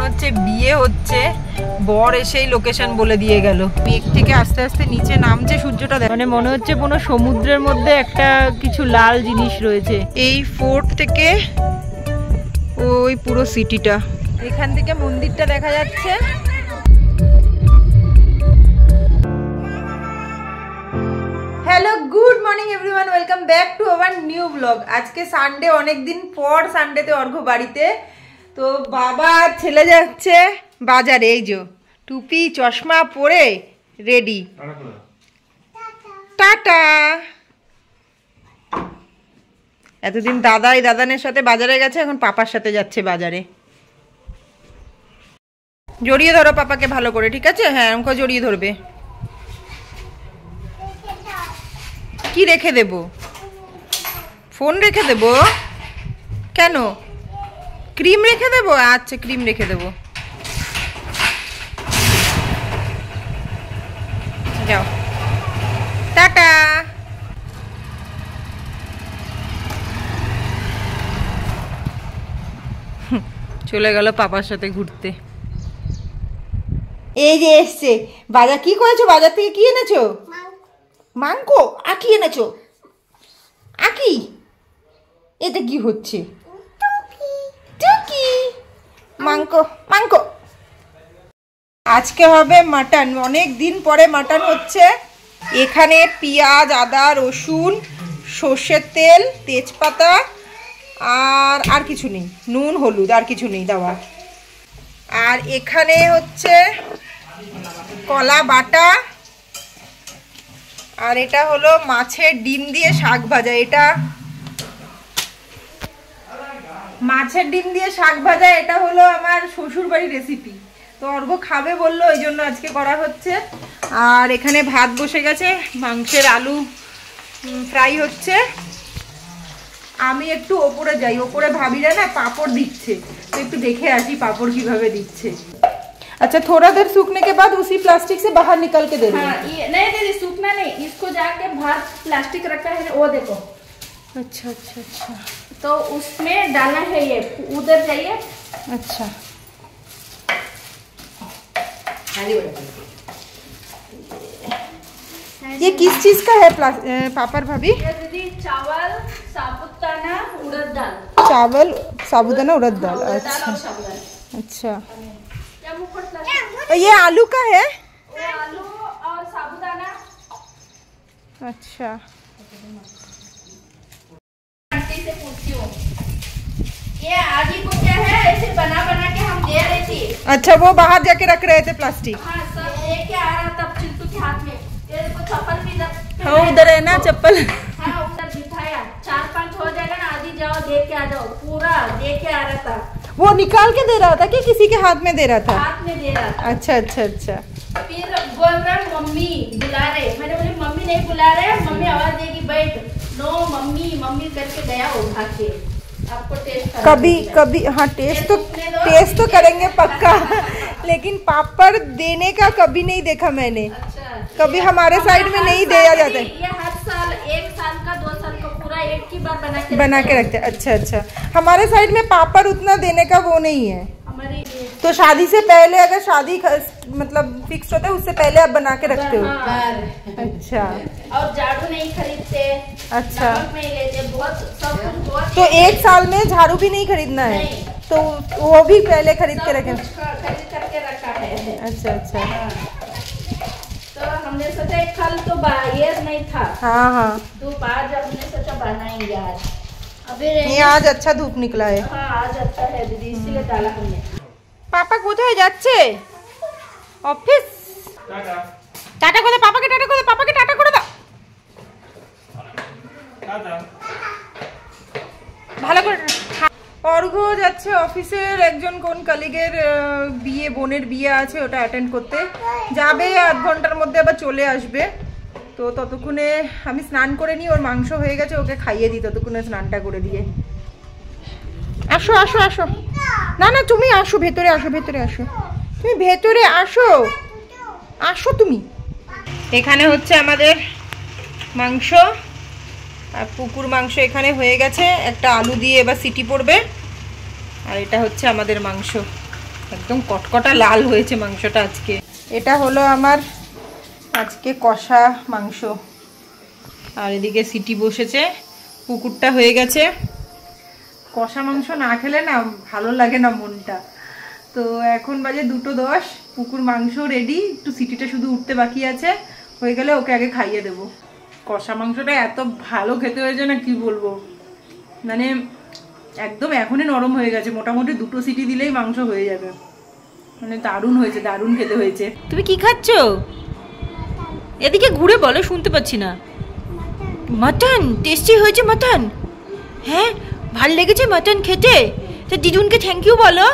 মনে হচ্ছে বিয়ে হচ্ছে, বর এসেই লোকেশন বলে দিয়ে গেল। মেঘ থেকে আস্তে আস্তে নিচে নামছে সূর্যটা, মানে মনে হচ্ছে কোনো সমুদ্রের মধ্যে একটা কিছু লাল জিনিস রয়েছে। এই ফোর্ট থেকে ওই পুরো সিটিটা, এখান থেকে মন্দিরটা দেখা যাচ্ছে। Hello, good morning everyone, welcome back to our new blog. আজকে সানডে, অনেকদিন পর সানডেতে অর্ঘ্য বাড়িতে। তো বাবা ছেলে যাচ্ছে বাজারে, এই যে টুপি চশমা পরে রেডি। টাটা। এতদিন দাদানের সাথে বাজারে গেছে, এখন পাপার সাথে যাচ্ছে বাজারে। জড়িয়ে ধরো পাপাকে ভালো করে, ঠিক আছে? হ্যাঁ, আমাকে জড়িয়ে ধরবে। কি রেখে দেব? ফোন রেখে দেব? কেন? ক্রিম রেখে দেব? আচ্ছা, ক্রিম রেখে দেব। যাও, টাটা। চলে গেল পাপার সাথে ঘুরতে। এই যে এসছে বাজার। কি করেছো? বাজার থেকে কি এনেছো? মাংকো। আকি এনেছো? আকি? এটা কি হচ্ছে? টুকি। মাংকো মাংকো। আজকে হবে মাটন, অনেক দিন পরে মাটন হচ্ছে। এখানে পেঁয়াজ, আদা, রসুন, সর্ষের তেল, তেজপাতা আর কিছু নেই, নুন হলুদ আর কিছু নেই দেওয়া। আর এখানে হচ্ছে কলা বাটা, আর এটা হলো মাছের ডিম দিয়ে শাক ভাজা। এটা মাছের ডিম দিয়ে শাক ভাজা, এটা হলো আমার শ্বশুর বাড়ির রেসিপি। তো অর্ঘ্য খাবে বললো, ওই জন্য আজকে করা হচ্ছে। আর এখানে ভাত বসে গেছে, মাংসের আলু ফ্রাই হচ্ছে। আমি একটু ওপরে যাই, ওপরে ভাবিরা না পাপড় দিচ্ছে, তো একটু দেখে আসি पापड़ কিভাবে দিচ্ছে। अच्छा, थोड़ा देर सूखने के बाद उसी प्लास्टिक से बाहर निकल के दे देना। हाँ, नहीं दीदी, सूखना नहीं, इसको जाके बाहर प्लास्टिक रखा है वो देखो। अच्छा अच्छा अच्छा, तो उसमें डालना है, ये उधर जाइए। अच्छा, ये किस चीज का है पापड़ भाभी? ये दीदी चावल, साबुदाना, उड़द दाल। चावल, साबुदाना, उड़द दाल। अच्छा अच्छा, ये आलू का है? ये आलू और साबुदाना। अच्छा, आंटी से पूछती हूँ, ये आदि को क्या है, ऐसे बना बना के हम दे रहे थे। अच्छा, वो बाहर जाके रख रहे थे प्लास्टिक। हाँ, सब लेके आ रहा था चिंटू के हाथ में। ये देखो चप्पल भी हाँ, उधर है ना चप्पल। हाँ, उधर बिठाया। 4-5 हो जाएगा ना, आदि जाओ दे के आ जाओ। पूरा दे के आ रहा था। वो निकाल के दे रहा था कि किसी के हाथ में दे रहा था? हाथ में दे रहा था। अच्छा अच्छा अच्छा। फिर बोल रहा मम्मी बुला रहे, मैंने बोली मम्मी नहीं बुला रहे, मम्मी आवाज देगी बैठ। नो मम्मी मम्मी करके गया उठा के। आपको टेस्ट कभी कभी हाँ, टेस्ट तो करेंगे पक्का। लेकिन पापड़ देने का कभी नहीं देखा मैंने। अच्छा, कभी हमारे साइड में नहीं दिया जाता है। ये हर साल 1 साल का 2 साल का पूरा एक ही बार बना के रखते हैं। अच्छा अच्छा, हमारे साइड में पापड़ उतना देने का वो नहीं है। हमारी तो शादी से पहले, अगर शादी मतलब फिक्स होता है, उससे पहले आप बना के रखते हो? अच्छा। और झाड़ू नहीं खरीदते। अच्छा, नमक नहीं लेते, बहुत सब कुछ बहुत। तो 1 साल में झाड़ू भी नहीं खरीदना है? तो वो भी पहले खरीद के रखे? खरीद करके रखा है। अच्छा अच्छा, तो हमने सोचा कल तो ये नहीं था। हाँ हाँ, धूप आज हमने सोचा बनाएंगे आज। अभी नहीं, आज अच्छा धूप निकला है। हाँ, आज अच्छा है दीदी, इसीलिए डाला हमने। पापा কোথায় যাচ্ছে? অফিস। টাটা করে দাও পাপাকে, টাটা করে দাও পাপাকে, টাটা করে দাও। টাটা, ভালো করে। অর্ঘ্য যাচ্ছে অফিসের একজন কোন কলিগের বিয়ে, বোনের বিয়ে আছে, ওটা অ্যাটেন্ড করতে যাবে। 8 ঘন্টার মধ্যে আবার চলে আসবে। তো ততক্ষণে আমি স্নান করে নিই, ওর মাংস হয়ে গেছে, ওকে খাইয়ে দিই ততক্ষণে স্নানটা করে দিয়ে। আসো আসো আসো, না না তুমি আসো, ভেতরে আসো, ভেতরে আসো, তুমি ভেতরে আসো, আসো তুমি। এখানে হচ্ছে আমাদের মাংস, আর পুকুর মাংস এখানে হয়ে গেছে। একটা আলু দিয়ে এবার সিটি পড়বে। আর এটা হচ্ছে আমাদের মাংস। একদম কটকটা লাল হয়েছে মাংসটা আজকে। এটা হলো আমার আজকে কষা মাংস। আর এদিকে সিটি বসেছে, পুকুরটা হয়ে গেছে। কষা মাংস না খেলে না ভালো লাগে না মনটা। তো এখন বাজে 2:10, পুকুর মাংস রেডি, একটু সিটিটা শুধু উঠতে বাকি আছে, হয়ে গেলে ওকে আগে খাইয়ে দেবো। কষা মাংসটা এত ভালো খেতে হয়েছে না কি বলবো, মানে একদম এখনই নরম হয়ে গেছে, মোটামুটি 2 সিটি দিলেই মাংস হয়ে যাবে। মানে দারুণ হয়েছে, দারুণ খেতে হয়েছে। তুমি কি খাচ্ছ? এদিকে ঘুরে বলো, শুনতে পাচ্ছি না। মাটন টেস্টি হয়েছে মাটন? হ্যাঁ ভাল লেগেছে মাটন খেতে? তো দিদুনকে থ্যাংক ইউ বলো।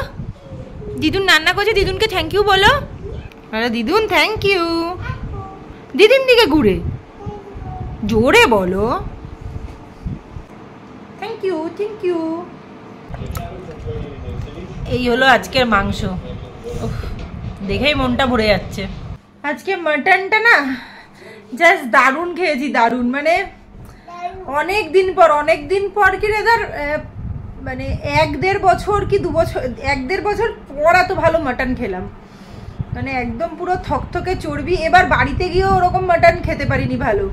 দিদুন রান্না করছে, দিদুনকে থ্যাংক ইউ বলো। আরে দিদুন থ্যাংক ইউ। দিদির দিকে ঘুরে জোরে বলো থ্যাংক ইউ থ্যাংক ইউ। এই হলো আজকের মাংস, দেখেই মনটা ভরে যাচ্ছে। আজকে মাটনটা না জাস্ট দারুণ খেয়েছি, দারুণ। মানে অনেক দিন পর কি রে ধর, মানে 1-1.5 বছর কি 2 বছর, 1-1.5 বছর পর এত ভালো মাটন খেলাম। মানে একদম পুরো থকথকে চর্বি। এবার বাড়িতে গিয়েও ওরকম মাটন খেতে পারিনি ভালো,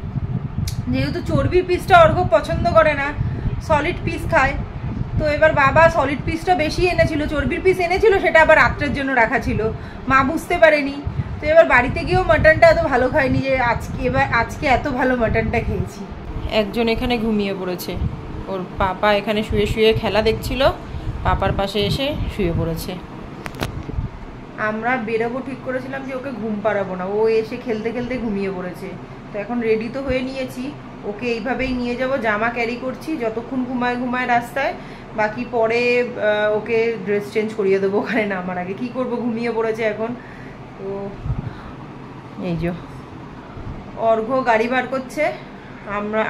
যেহেতু চর্বির পিসটা অর্ঘ পছন্দ করে না, সলিড পিস খায়। তো এবার বাবা সলিড পিসটা বেশি এনেছিল, চর্বির পিস এনেছিল, সেটা আবার রাত্রের জন্য রাখা ছিল, মা বুঝতে পারেনি। তো এবার বাড়িতে গিয়েও মাটনটা এত ভালো খাইনি যে আজকে এত ভালো মাটনটা খেয়েছি। একজন এখানে ঘুমিয়ে পড়েছে, ওর পাপা এখানে শুয়ে শুয়ে খেলা দেখছিল, পাপার পাশে এসে শুয়ে পড়েছে। আমরা বেরোবো ঠিক করেছিলাম যে ওকে ঘুম পাড়াবো না, ও এসে খেলতে খেলতে ঘুমিয়ে পড়েছে। তো এখন রেডি তো হয়ে নিয়েছি, ওকে এইভাবেই নিয়ে যাব, জামা ক্যারি করছি, যতক্ষণ ঘুমায় রাস্তায়, বাকি পরে ওকে ড্রেস চেঞ্জ করিয়ে দেবো ওখানে নামার আগে। কি করব, ঘুমিয়ে পড়েছে এখন। তো এই যে অর্ঘ গাড়ি বার করছে,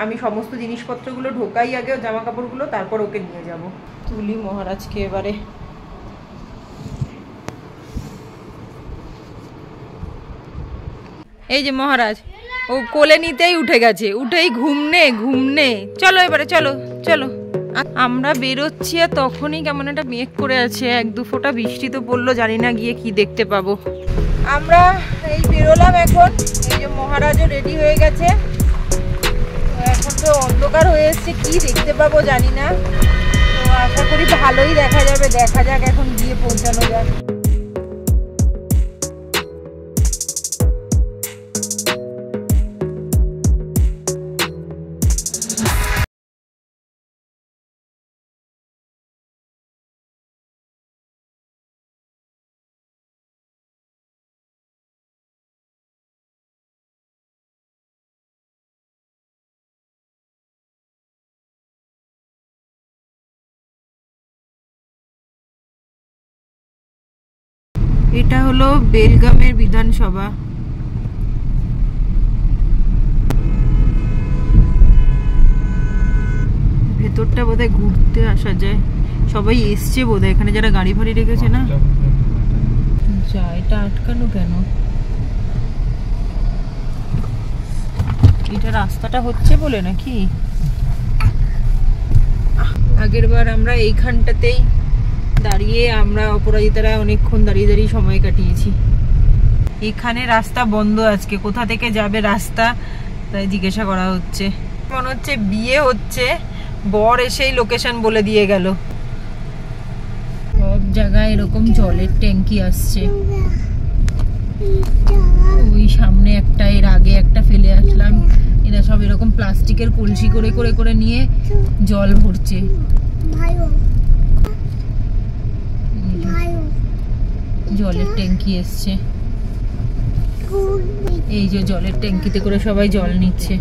আমি সমস্ত জিনিসপত্রগুলো ঢোকাই আগে, জামা কাপড়গুলো, তারপর ওকে নিয়ে যাব। তুলি মহারাজকে এবারে। এই যে মহারাজ, ও কোলে নিতেই উঠে গেছে, উঠেই ঘুমনে। চলো এবারে, চলো চলো। আমরা বেরোচ্ছি আর তখনই কেমন একটা মেঘ করে আছে, 1-2 ফোঁটা বৃষ্টি তো পড়লো, জানি না গিয়ে কি দেখতে পাবো। আমরা এই বেরোলাম এখন, এই যে মহারাজও রেডি হয়ে গেছে। এখন তো অন্ধকার হয়ে এসছে, কি দেখতে পাবো জানি না। তো আশা করি ভালোই দেখা যাবে, দেখা যাক এখন গিয়ে পৌঁছানো যাক। এটা হলো বেলগামের বিধানসভা। ভেতরটা বোধহয় ঘুরতে আসা যায়, সবাই এসছে বোধহয় এখানে, যারা গাড়ি ফাড়ি রেখেছে না। যা, এটা আটকানো কেন? এটা রাস্তাটা হচ্ছে বলে নাকি? আগের বার আমরা এইখানটাতেই দাঁড়িয়ে, আমরা অপরাজিতারা অনেকক্ষণ দাঁড়িয়ে সময় কাটিয়েছি। এখানে রাস্তা বন্ধ আজকে, কোথা থেকে যাবে রাস্তা তাই জিজ্ঞাসা করা হচ্ছে। মনে হচ্ছে বিয়ে হচ্ছে, বর এসেই লোকেশন বলে দিয়ে গেল। সব জায়গায় এরকম জলের ট্যাঙ্কি আসছে, ওই সামনে একটা, এর আগে একটা ফেলে আসলাম। এরা সব এরকম প্লাস্টিকের কলসি করে করে করে নিয়ে জল ভরছে। জলের ট্যাঙ্কি এসছে, এই যে জলের ট্যাঙ্কিতে করে সবাই জল নিচ্ছে।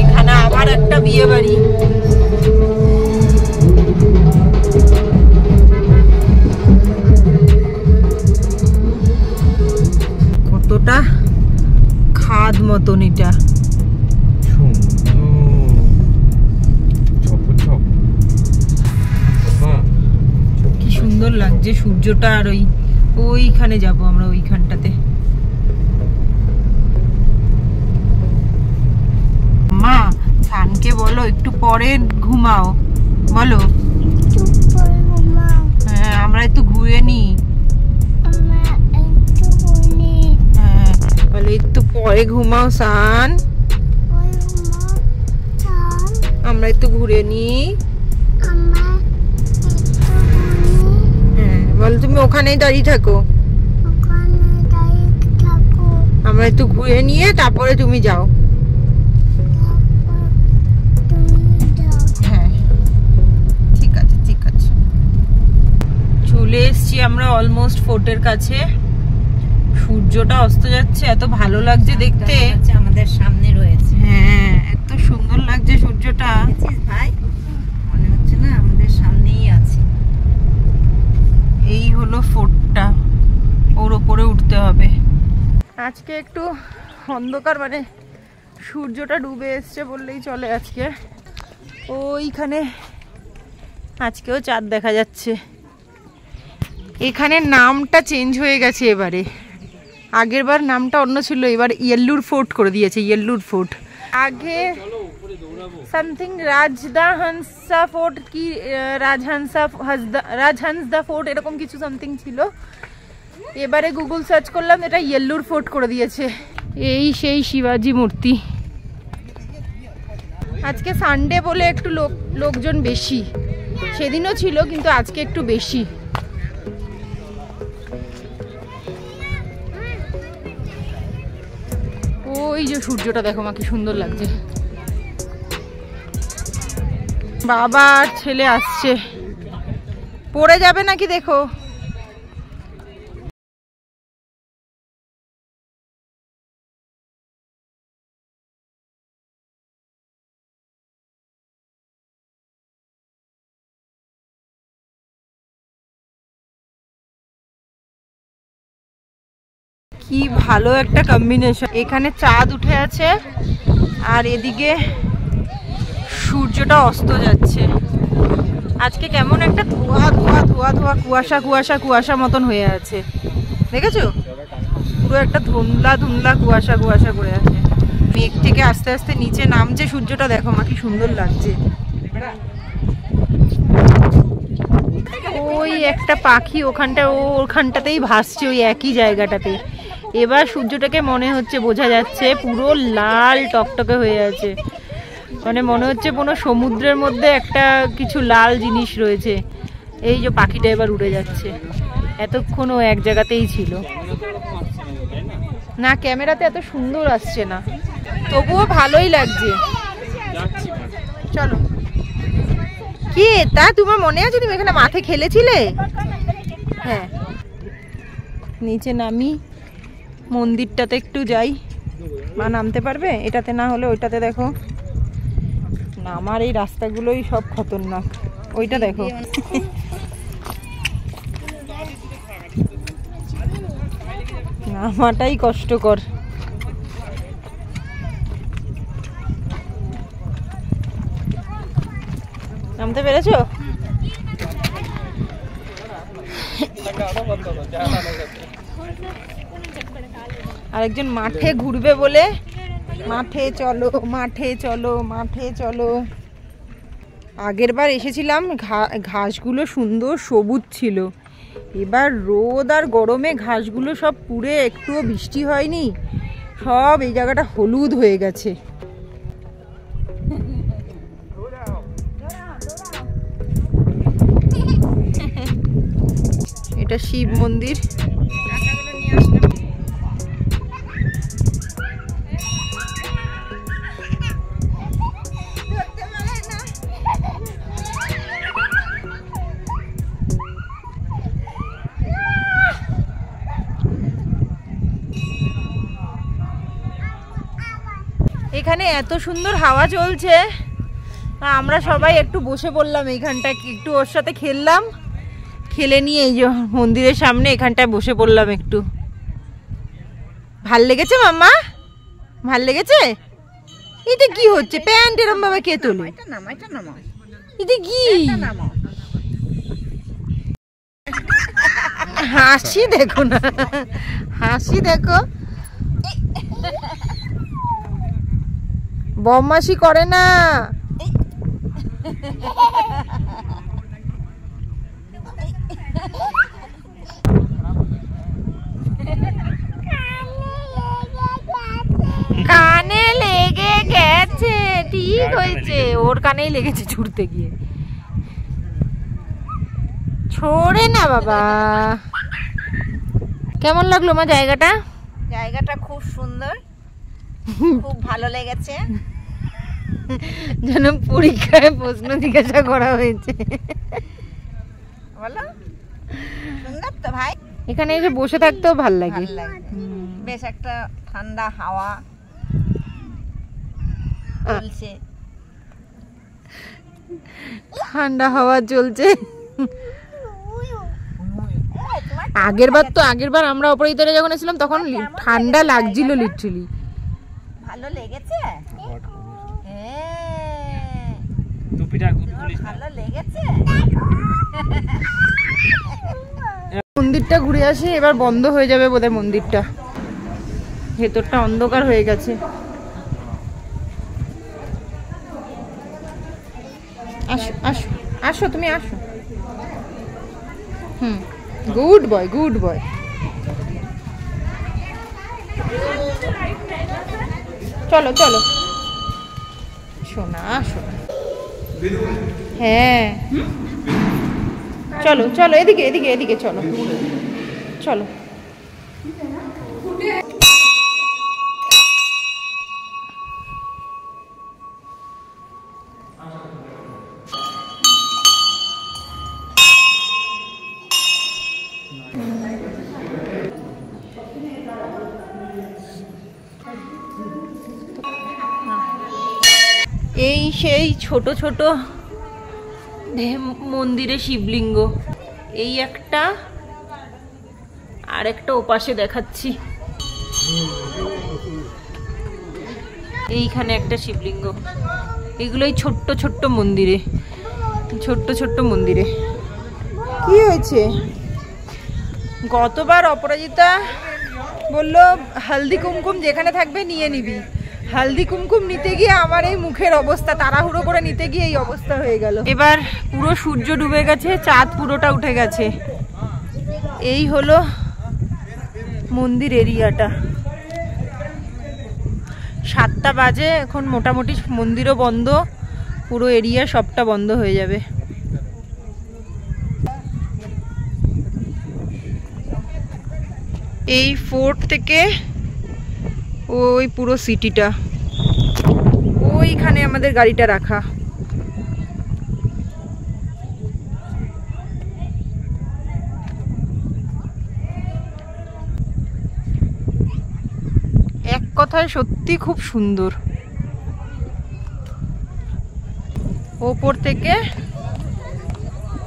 এখানে আবার একটা বিয়ে বাড়ি। কতটা খাদ মতন এটা, কি সুন্দর লাগছে সূর্যটা। আর ওইখানে যাবো আমরা, ওইখানটাতে। মা পরে ঘুমাও, বলো। হ্যাঁ, আমরা একটু ঘুরে নি। হ্যাঁ, বলে একটু পরে ঘুমাও সান, আমরা একটু ঘুরে নি। হ্যাঁ, বলো তুমি ওখানেই দাঁড়িয়ে থাকো, আমরা একটু ঘুরে নিয়ে তারপরে তুমি যাও। হ্যাঁ ঠিক আছে ঠিক আছে। চলে এসছি আমরা অলমোস্ট ফোর্টের কাছে। সূর্যটা অস্ত যাচ্ছে, এত ভালো লাগছে দেখতে। আমাদের সামনে রয়েছে। হ্যাঁ, এত সুন্দর লাগছে সূর্যটা ভাই, মনে হচ্ছে না আমাদের সামনেই আছে। এই হলো ফোর্টটা, ওর ওপরে উঠতে হবে। আজকে একটু অন্ধকার, মানে সূর্যটা ডুবে এসছে বললেই চলে আজকে। ওইখানে আজকেও চাঁদ দেখা যাচ্ছে। এখানে নামটা চেঞ্জ হয়ে গেছে এবারে, আগের বার নামটা অন্য ছিল, এবার ইয়েল্লুর ফোর্ট করে দিয়েছে, ইয়েল্লুর ফোর্ট। আগে সামথিং রাজহাংসা ফোর্ট কি রাজহাংসা ফোর্ট এরকম কিছু সামথিং ছিল। এবারে গুগল সার্চ করলাম, এটা ইয়েল্লুর ফোর্ট করে দিয়েছে। এই সেই শিবাজি মূর্তি। আজকে সানডে বলে একটু লোকজন বেশি, সেদিনও ছিল কিন্তু আজকে একটু বেশি। ওই যে সূর্যটা দেখো মা, কি সুন্দর লাগছে। বাবা আর ছেলে আসছে, পড়ে যাবে নাকি দেখো। কি ভালো একটা কম্বিনেশন, এখানে চাঁদ উঠে আছে আর এদিকে সূর্যটা অস্ত যাচ্ছে। আজকে কেমন একটা ধোয়া ধোয়া ধোয়া ধোয়া কুয়াশা কুয়াশা কুয়াশা মতন হয়ে আছে, দেখেছো? পুরো একটা ধুন্দলা ধুন্দলা কুয়াশা কুয়াশা করে আছে। মেঘ থেকে আস্তে আস্তে নিচে নামছে সূর্যটা, দেখো মা কি সুন্দর লাগছে। ওই একটা পাখি ওখানটা, ওখানটাতেই ভাসছে, ওই একই জায়গাটাতে। এবার সূর্যটাকে মনে হচ্ছে, বোঝা যাচ্ছে পুরো লাল টকটকে হয়ে আছে, মানে মনে হচ্ছে কোনো সমুদ্রের মধ্যে একটা কিছু লাল জিনিস রয়েছে। এই যে পাখিটা এবার উড়ে যাচ্ছে, এতক্ষণ ও এক জায়গাতেই ছিল না। ক্যামেরাতে এত সুন্দর আসছে না, তবুও ভালোই লাগছে। চলো। কি তা তোমার মনে আছে, তুমি এখানে মাঠে খেলেছিলে? হ্যাঁ, নিচে নামি, মন্দিরটাতে একটু যাই। মা নামতে পারবে? এটাতে না হলে ওইটাতে দেখো না, আমার এই রাস্তাগুলোই সব খতরনাক। ওইটা দেখো, নামাটাই কষ্টকর। নামতে পেরেছো? আরেকজন মাঠে ঘুরবে বলে, মাঠে চলো মাঠে চলো মাঠে চলো। আগের বার এসেছিলাম, ঘাসগুলো সুন্দর সবুজ ছিল। এবার রোদ আর গরমে ঘাসগুলো সব পুড়ে, একটুও বৃষ্টি হয়নি, সব এই জায়গাটা হলুদ হয়ে গেছে। এটা শিব মন্দির। এখানে এত সুন্দর হাওয়া চলছে, আমরা সবাই একটু বসে পড়লাম এইখানটায়, একটু ওর সাথে খেললাম, খেলে নিয়ে এই যে মন্দিরের সামনে এখানটায় বসে পড়লাম একটু। ভাল লেগেছে মাম্মা? ভাল লেগেছে? এটা কি হচ্ছে? প্যান্ট এরম ভাবে কে তোলে? এটা কি হাসি দেখো না, হাসি দেখো, বদমাশি করে না। কানে লেগে গেছে, ঠিক হয়েছে, ওর কানেই লেগেছে ছুটতে গিয়ে। ছোড়ে না বাবা। কেমন লাগলো মা জায়গাটা? জায়গাটা খুব সুন্দর, খুব ভালো লেগেছে। যেন পরীক্ষায় প্রশ্ন জিজ্ঞাসা করা হয়েছে। বলো, সুন্দর তো ভাই। এখানে এসে বসে থাকতেও ভাল লাগে, বেশ একটা ঠান্ডা হাওয়া চলছে, ঠান্ডা হাওয়া চলছে। আগেরবার আমরা অপরাজিতারে যখন এসেছিলাম তখন ঠান্ডা লাগছিল লিটারালি। ভালো লেগেছে, ভালো লেগেছে। মন্দিরটা ঘুরে আসি, এবার বন্ধ হয়ে যাবে বোধহয় মন্দিরটা, ভেতরটা অন্ধকার হয়ে গেছে। আসো আসো আসো, তুমি আসো। Good boy, good boy. চলো চলো সোনা, সোনা। হ্যাঁ চলো চলো, এদিকে এদিকে এদিকে চলো চলো। এই সেই ছোট ছোট মন্দিরে শিবলিঙ্গ, এই একটা আর একটা ওপাশে দেখাচ্ছি। এইখানে একটা শিবলিঙ্গ, এগুলোই ছোট্ট ছোট্ট মন্দিরে, ছোট্ট ছোট্ট মন্দিরে। কি হয়েছে? গতবার অপরাজিতা বললো হালদি কুমকুম যেখানে থাকবে নিয়ে নিবি, হালদি কুমকুম নিতে গিয়ে আমার এই মুখের অবস্থা, তাড়াহুড়ো করে নিতে গিয়ে এই অবস্থা হয়ে গেল। এবার পুরো সূর্য ডুবে গেছে, চাঁদ পুরোটা উঠে গেছে। এই হলো মন্দির এরিয়াটা। 7টা বাজে এখন, মোটামুটি মন্দিরও বন্ধ, পুরো এরিয়া সবটা বন্ধ হয়ে যাবে। এই ফোর্ট থেকে ওই পুরো সিটিটা, ওইখানে আমাদের গাড়িটা রাখা। এক কথায় সত্যি খুব সুন্দর। ওপর থেকে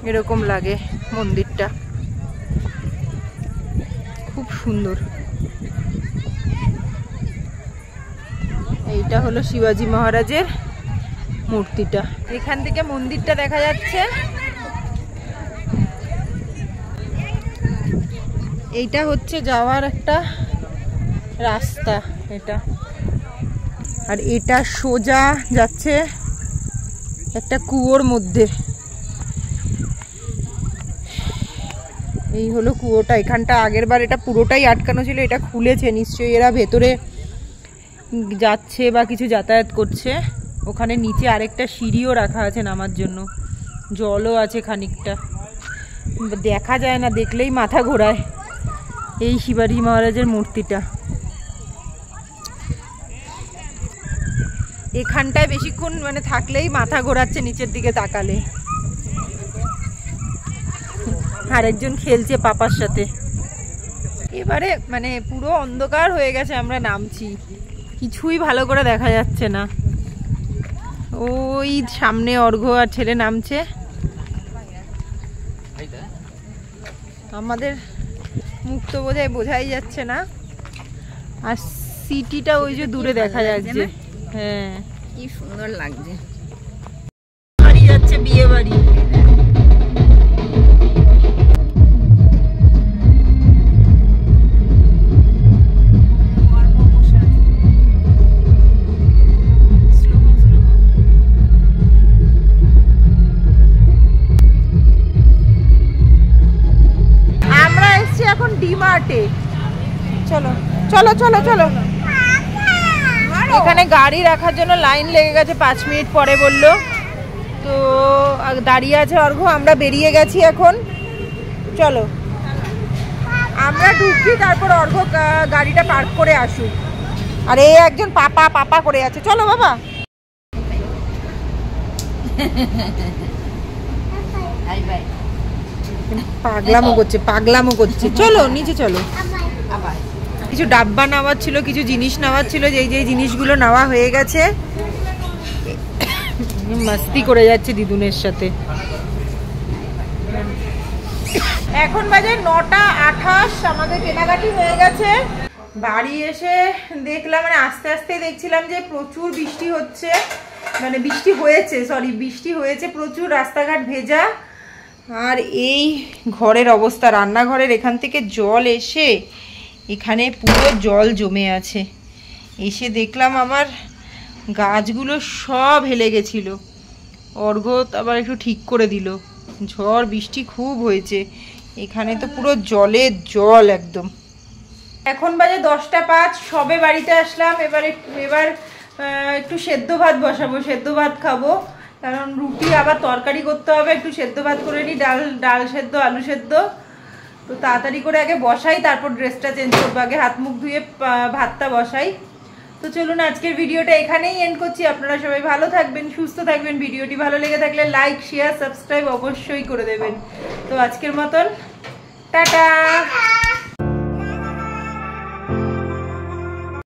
এরকম লাগে মন্দিরটা, খুব সুন্দর। এইটা হলো শিবাজি মহারাজের মূর্তিটা, এখান থেকে মন্দিরটা দেখা যাচ্ছে। এইটা হচ্ছে যাওয়ার একটা রাস্তা এটা, আর এটা সোজা যাচ্ছে একটা কুয়োর মধ্যে। এই হলো কুয়োটা, এখানটা আগের বার এটা পুরোটাই আটকানো ছিল, এটা খুলেছে নিশ্চয়ই, এরা ভেতরে যাচ্ছে বা কিছু যাতায়াত করছে। ওখানে নিচে আরেকটা সিঁড়িও রাখা আছে নামার জন্য, জলও আছে খানিকটা, দেখা যায় না, দেখলেই মাথা ঘোরায়। এই শিবাজি মহারাজের মূর্তিটা এখানটায় বেশিক্ষণ মানে থাকলেই মাথা ঘোরাচ্ছে নিচের দিকে তাকালে। আরেকজন খেলছে পাপার সাথে। এবারে মানে পুরো অন্ধকার হয়ে গেছে, আমরা নামছি, কিছুই ভালো করে দেখা যাচ্ছে না। ওই সামনে অর্ঘ্য আর ছেলে নামছে, আমাদের মুখ তো বোঝাই যাচ্ছে না। আর সিটিটা ওই যে দূরে দেখা যাচ্ছে। হ্যাঁ কি সুন্দর লাগছে। বাড়ি যাচ্ছে, বিয়ে বাড়ি। স্মার্টে। চলো চলো চলো চলো। এখানে গাড়ি রাখার জন্য লাইন লেগে গেছে, 5 মিনিট পরে বললো, তো দাঁড়িয়ে আছে অর্ঘ। আমরা বেরিয়ে গেছি এখন, চলো আমরা ঢুকি, তারপর অর্ঘ গাড়িটা পার্ক করে আসুক। আর এই একজন পাপা পাপা করে আছে। চলো বাবা। পাগলামো করছে। চলো নিচে চলো। কিছু ডাব্বা নেওয়ার ছিল, কিছু জিনিস নেওয়ার ছিল, যেই জিনিসগুলো নেওয়া হয়ে গেছে। মস্তি করে যাচ্ছে দিদুনের সাথে। এখন বাজে 9:28। আমাদের কেনাকাটি হয়ে গেছে। বাড়ি এসে দেখলাম, মানে আস্তে আস্তে দেখছিলাম যে প্রচুর বৃষ্টি হচ্ছে, মানে বৃষ্টি হয়েছে প্রচুর, রাস্তাঘাট ভেজা। আর এই ঘরের অবস্থা, রান্নাঘরের এখান থেকে জল এসে এখানে পুরো জল জমে আছে। এসে দেখলাম আমার গাছগুলো সব হেলে গেছিল। অর্ঘ আবার একটু ঠিক করে দিল। ঝড় বৃষ্টি খুব হয়েছে, এখানে তো পুরো জলের জল একদম। এখন বাজে 10:05, সবে বাড়িতে আসলাম। এবার একটু সেদ্ধ ভাত বসাবো, সেদ্ধ ভাত খাবো, কারণ রুটি আবার তরকারি করতে হবে। একটু সেদ্ধ ভাত করে নিই, ডাল সেদ্ধ, আলু সেদ্ধ। তো তাড়াতাড়ি করে আগে বসাই, তারপর ড্রেসটা চেঞ্জ করবো। আগে হাত মুখ ধুয়ে ভাতটা বসাই। তো চলুন আজকের ভিডিওটা এখানেই এন্ড করছি। আপনারা সবাই ভালো থাকবেন, সুস্থ থাকবেন। ভিডিওটি ভালো লেগে থাকলে লাইক, শেয়ার, সাবস্ক্রাইব অবশ্যই করে দেবেন। তো আজকের মতন টাটা।